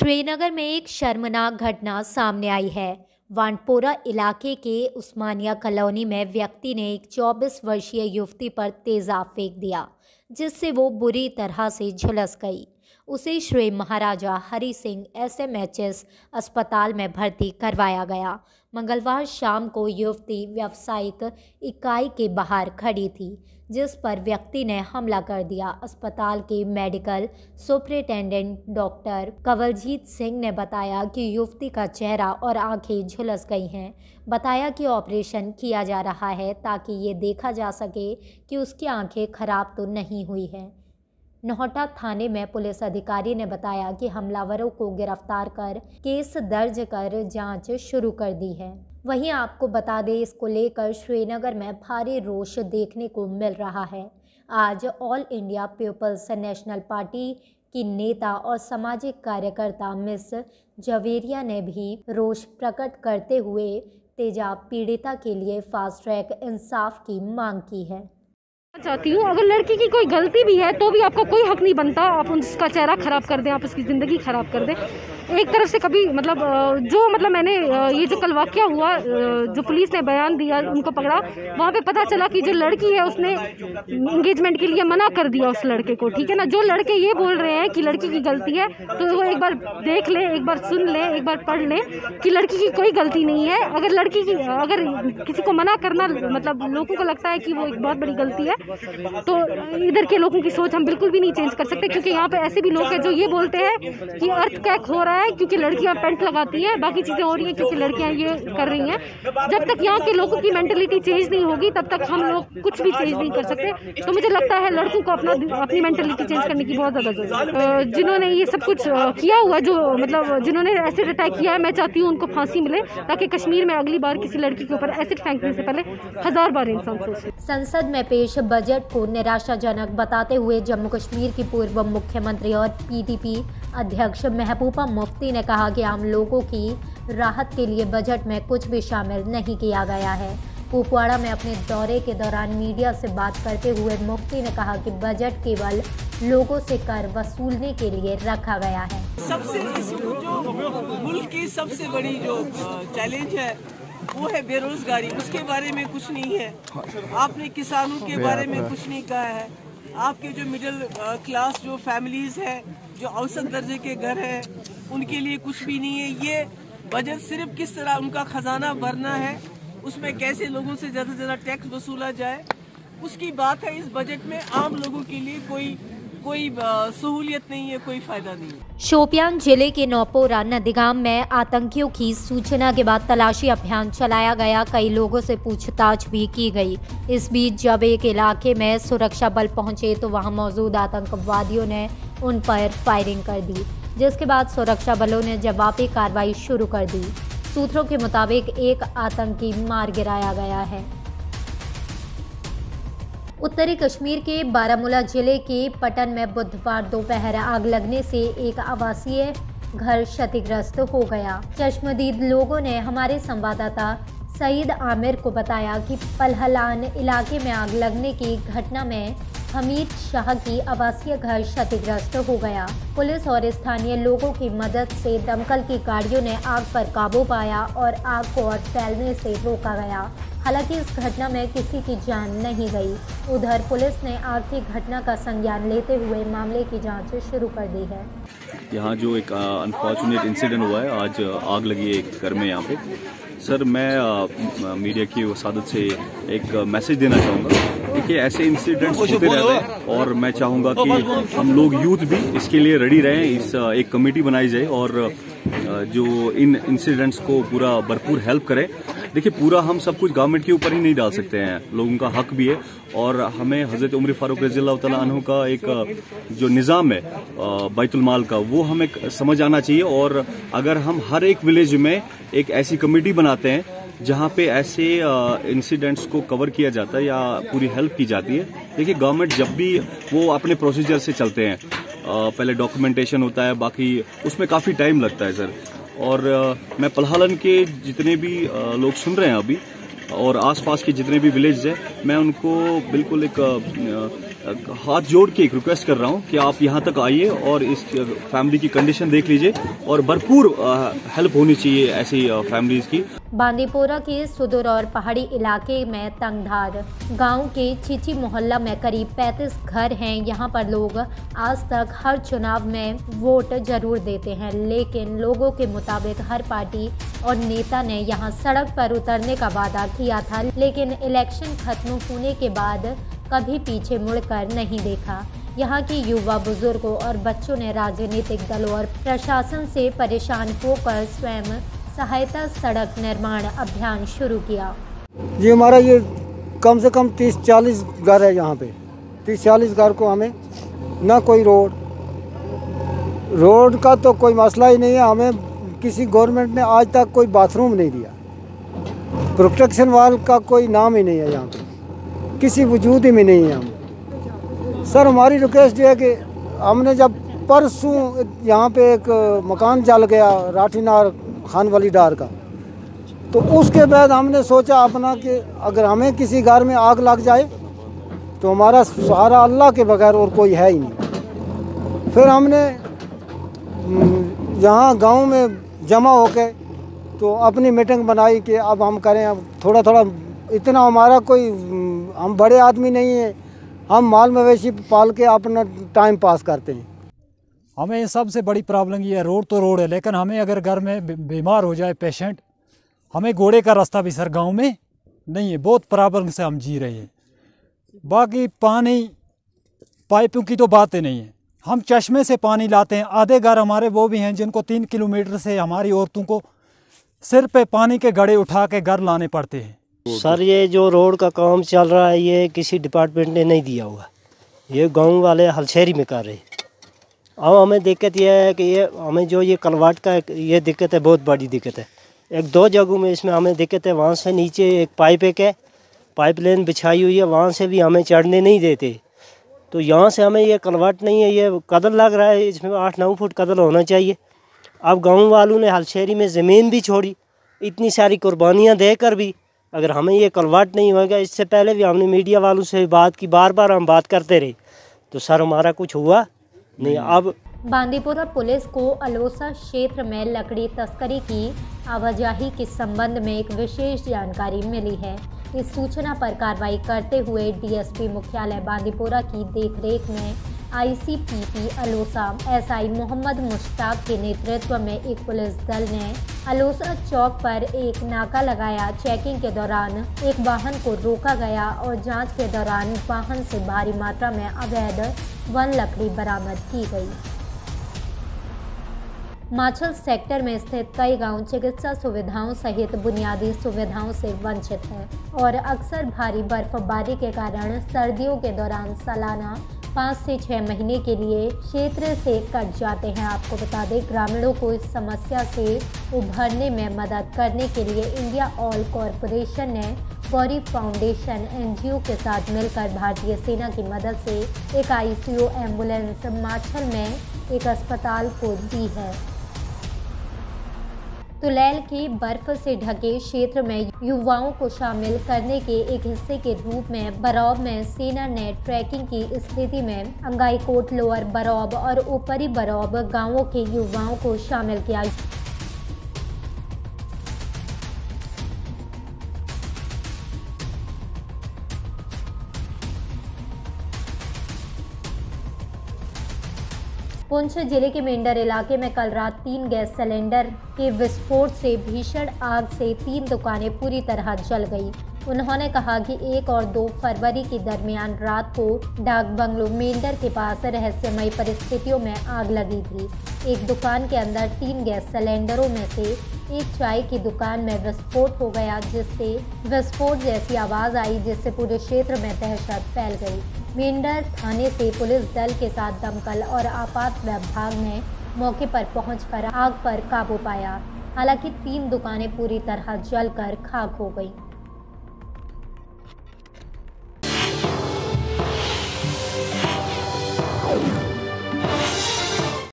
श्रीनगर में एक शर्मनाक घटना सामने आई है। वानपोरा इलाके के उस्मानिया कॉलोनी में व्यक्ति ने एक 24 वर्षीय युवती पर तेजाब फेंक दिया, जिससे वो बुरी तरह से झुलस गई। उसे श्री महाराजा हरि सिंह SMHS अस्पताल में भर्ती करवाया गया। मंगलवार शाम को युवती व्यावसायिक इकाई के बाहर खड़ी थी, जिस पर व्यक्ति ने हमला कर दिया। अस्पताल के medical superintendent doctor Kanwaljeet Singh ने बताया कि युवती का चेहरा और आंखें झुलस गई हैं। बताया कि ऑपरेशन किया जा रहा है ताकि ये देखा जा सके कि उसकी आंखें खराब तो नहीं हुई हैं। नोहटा थाने में पुलिस अधिकारी ने बताया कि हमलावरों को गिरफ्तार कर केस दर्ज कर जांच शुरू कर दी है। वहीं आपको बता दें, इसको लेकर श्रीनगर में भारी रोष देखने को मिल रहा है। आज All India People's National Party की नेता और सामाजिक कार्यकर्ता मिस जवेरिया ने भी रोष प्रकट करते हुए तेजाब पीड़िता के लिए फास्ट ट्रैक इंसाफ की मांग की है। चाहती हूँ, अगर लड़की की कोई गलती भी है तो भी आपका कोई हक नहीं बनता आप उसका चेहरा खराब कर दें, आप उसकी ज़िंदगी खराब कर दें। एक तरफ से कभी मैंने ये जो कल वाक़या हुआ, जो पुलिस ने बयान दिया, उनको पकड़ा, वहाँ पे पता चला कि जो लड़की है उसने इंगेजमेंट के लिए मना कर दिया उस लड़के को। ठीक है ना, जो लड़के ये बोल रहे हैं कि लड़की की गलती है तो वो एक बार देख ले, एक बार सुन ले, एक बार पढ़ ले कि लड़की की कोई गलती नहीं है। अगर किसी को मना करना लोगों को लगता है कि वो एक बहुत बड़ी गलती है, तो इधर के लोगों की सोच हम बिल्कुल भी नहीं चेंज कर सकते, क्योंकि यहाँ पे ऐसे भी लोग हैं जो ये बोलते हैं कि अर्थक्वेक हो रहा है क्योंकि लड़कियां पेंट लगाती हैं, बाकी चीजें हो रही हैं क्योंकि लड़कियां ये कर रही हैं। जब तक यहाँ के लोगों की मेंटलिटी चेंज नहीं होगी तब तक हम लोग कुछ भी चेंज नहीं कर सकते। तो मुझे लगता है लड़कों को अपनी मेंटलिटी चेंज करने की बहुत ज्यादा जरूरत है। जिन्होंने ये सब कुछ किया हुआ, जिन्होंने एसिड अटैक किया है, मैं चाहती हूँ उनको फांसी मिले, ताकि कश्मीर में अगली बार किसी लड़की के ऊपर एसिड फेंकने से पहले 1000 बार इंसान सोचे। संसद में पेश बजट को निराशाजनक बताते हुए जम्मू कश्मीर की पूर्व मुख्यमंत्री और PDP अध्यक्ष महबूबा मुफ्ती ने कहा कि आम लोगों की राहत के लिए बजट में कुछ भी शामिल नहीं किया गया है। कुपवाड़ा में अपने दौरे के दौरान मीडिया से बात करते हुए मुफ्ती ने कहा कि बजट केवल लोगों से कर वसूलने के लिए रखा गया है। मुल्क की सबसे बड़ी जो चैलेंज है वो है बेरोजगारी, उसके बारे में कुछ नहीं है। आपने किसानों के बारे में कुछ नहीं कहा है। आपके जो मिडिल क्लास जो फैमिलीज है, जो औसत दर्जे के घर है, उनके लिए कुछ भी नहीं है। ये बजट सिर्फ किस तरह उनका खजाना भरना है, उसमें कैसे लोगों से ज़्यादा से ज़्यादा टैक्स वसूला जाए, उसकी बात है। इस बजट में आम लोगों के लिए कोई सहूलियत नहीं है, कोई फायदा नहीं है। शोपियान जिले के नौपोरा नदीगाम में आतंकियों की सूचना के बाद तलाशी अभियान चलाया गया। कई लोगों से पूछताछ भी की गई। इस बीच जब एक इलाके में सुरक्षा बल पहुंचे तो वहां मौजूद आतंकवादियों ने उन पर फायरिंग कर दी, जिसके बाद सुरक्षा बलों ने जवाबी कार्रवाई शुरू कर दी। सूत्रों के मुताबिक एक आतंकी मार गिराया गया है। उत्तरी कश्मीर के बारामूला जिले के पटन में बुधवार दोपहर आग लगने से एक आवासीय घर क्षतिग्रस्त हो गया। चश्मदीद लोगों ने हमारे संवाददाता सईद आमिर को बताया कि पलहलान इलाके में आग लगने की घटना में हमीद शाह की आवासीय घर क्षतिग्रस्त हो गया। पुलिस और स्थानीय लोगों की मदद से दमकल की गाड़ियों ने आग पर काबू पाया और आग को और फैलने से रोका गया। हालांकि इस घटना में किसी की जान नहीं गई। उधर पुलिस ने आग की घटना का संज्ञान लेते हुए मामले की जांच शुरू कर दी है। यहाँ जो एक अनफॉर्चुनेट इंसिडेंट हुआ है, आज आग लगी है एक घर में यहाँ पे। सर, मैं मीडिया की वसादत से एक मैसेज देना चाहूँगा। देखिए, ऐसे इंसिडेंट्स होते रहते हैं और मैं चाहूँगा कि हम लोग यूथ भी इसके लिए रेडी रहें। एक कमेटी बनाई जाए और जो इन इंसिडेंट्स को पूरा भरपूर हेल्प करे। देखिए, पूरा हम सब कुछ गवर्नमेंट के ऊपर ही नहीं डाल सकते हैं, लोगों का हक भी है और हमें हजरत उमर फारूक रज़ियल्लाहु तआला अन्हु का एक जो निज़ाम है बैतुल माल का, वो हमें समझ आना चाहिए। और अगर हम हर एक विलेज में एक ऐसी कमेटी बनाते हैं जहाँ पे ऐसे इंसिडेंट्स को कवर किया जाता है या पूरी हेल्प की जाती है। देखिए, गवर्नमेंट जब भी वो अपने प्रोसीजर से चलते हैं, पहले डॉक्यूमेंटेशन होता है, बाकी उसमें काफ़ी टाइम लगता है सर। और मैं पलहलन के जितने भी लोग सुन रहे हैं अभी, और आसपास के जितने भी विलेज है, मैं उनको बिल्कुल एक हाथ जोड़ के एक रिक्वेस्ट कर रहा हूं कि आप यहां तक आइए और इस फैमिली की कंडीशन देख लीजिए और भरपूर हेल्प होनी चाहिए ऐसी फैमिलीज की। बांदीपोरा के सुदूर और पहाड़ी इलाके में तंगधार गांव के चिची मोहल्ला में करीब 35 घर हैं। यहां पर लोग आज तक हर चुनाव में वोट जरूर देते हैं, लेकिन लोगों के मुताबिक हर पार्टी और नेता ने यहां सड़क पर उतरने का वादा किया था, लेकिन इलेक्शन खत्म होने के बाद कभी पीछे मुड़कर नहीं देखा। यहाँ के युवा, बुजुर्गों और बच्चों ने राजनीतिक दलों और प्रशासन से परेशान होकर स्वयं सहायता सड़क निर्माण अभियान शुरू किया। जी हमारा ये कम से कम 30-40 घर है यहाँ पे। 30-40 घर को हमें ना कोई रोड का तो कोई मसला ही नहीं है। हमें किसी गवर्नमेंट ने आज तक कोई बाथरूम नहीं दिया, प्रोटेक्शन वाल का कोई नाम ही नहीं है यहाँ पे, किसी वजूद ही में नहीं है। हम सर हमारी रिक्वेस्ट है कि हमने जब परसों यहाँ पे एक मकान जल गया राठीनार खान वाली डार का, तो उसके बाद हमने सोचा अपना कि अगर हमें किसी घर में आग लग जाए तो हमारा सहारा अल्लाह के बगैर और कोई है ही नहीं। फिर हमने यहाँ गांव में जमा होके तो अपनी मीटिंग बनाई कि अब हम करें, अब थोड़ा थोड़ा, इतना हमारा कोई, हम बड़े आदमी नहीं हैं, हम माल मवेशी पाल के अपना टाइम पास करते हैं। हमें सबसे बड़ी प्रॉब्लम ये है, रोड तो रोड है, लेकिन हमें अगर घर में बीमार हो जाए पेशेंट, हमें घोड़े का रास्ता भी सर गांव में नहीं है। बहुत प्रॉब्लम से हम जी रहे हैं। बाकी पानी पाइपों की तो बातें नहीं है, हम चश्मे से पानी लाते हैं। आधे घर हमारे वो भी हैं जिनको 3 किलोमीटर से हमारी औरतों को सिर पे पानी के घड़े उठा के घर लाने पड़ते हैं। सर ये जो रोड का काम चल रहा है ये किसी डिपार्टमेंट ने नहीं दिया हुआ, ये गांव वाले हलशेरी में कर रहे हैं। अब हमें दिक्कत ये है कि ये हमें जो ये कलवाट का ये दिक्कत है, बहुत बड़ी दिक्कत है। 1-2 जगहों में इसमें हमें दिक्कत है। वहाँ से नीचे एक पाइपलाइन बिछाई हुई है, वहाँ से भी हमें चढ़ने नहीं देते। तो यहाँ से हमें ये कलवाट नहीं है, ये कदल लग रहा है, इसमें 8-9 फुट कदल होना चाहिए। अब गाँव वालों ने हलशेरी में ज़मीन भी छोड़ी, इतनी सारी कुर्बानियाँ देकर भी अगर हमें ये कलवाट नहीं होगा। इससे पहले भी हमने मीडिया वालों से बात की, बार बार हम बात करते रहे, तो सर हमारा कुछ हुआ नहीं। अब बांदीपोरा पुलिस को अलोसा क्षेत्र में लकड़ी तस्करी की आवाजाही के संबंध में एक विशेष जानकारी मिली है। इस सूचना पर कार्रवाई करते हुए डीएसपी मुख्यालय बांदीपोरा की देखरेख में आईसीपीपी अलोसा एसआई मोहम्मद मुश्ताक के नेतृत्व में एक पुलिस दल ने अलोसा चौक पर एक नाका लगाया। चेकिंग के दौरान एक वाहन को रोका गया और जांच के दौरान वाहन से भारी मात्रा में अवैध वन लकड़ी बरामद की गई। माछल सेक्टर में स्थित कई गांव चिकित्सा सुविधाओं सहित बुनियादी सुविधाओं से वंचित हैं और अक्सर भारी बर्फबारी के कारण सर्दियों के दौरान सालाना 5 से 6 महीने के लिए क्षेत्र से कट जाते हैं। आपको बता दें, ग्रामीणों को इस समस्या से उभरने में मदद करने के लिए इंडिया ऑयल कॉरपोरेशन ने गौरी फाउंडेशन एनजीओ के साथ मिलकर भारतीय सेना की मदद से एक आईसीयू एम्बुलेंस माछल में एक अस्पताल को दी है। तुलैल के बर्फ से ढके क्षेत्र में युवाओं को शामिल करने के एक हिस्से के रूप में बरौब में सेना ने ट्रैकिंग की स्थिति में अंगाईकोट, लोअर बरौब और ऊपरी बरौब गांवों के युवाओं को शामिल किया। पुंछ जिले के मेंढर इलाके में कल रात 3 गैस सिलेंडर के विस्फोट से भीषण आग से 3 दुकानें पूरी तरह जल गई। उन्होंने कहा कि 1 और 2 फरवरी के दरमियान रात को डाक बंगलो मेंढर के पास रहस्यमयी परिस्थितियों में आग लगी थी। एक दुकान के अंदर 3 गैस सिलेंडरों में से एक चाय की दुकान में विस्फोट हो गया, जिससे विस्फोट जैसी आवाज़ आई, जिससे पूरे क्षेत्र में दहशत फैल गई। मेंढर थाने से पुलिस दल के साथ दमकल और आपात विभाग ने मौके पर पहुंचकर आग पर काबू पाया। हालांकि 3 दुकानें पूरी तरह जलकर खाक हो गई।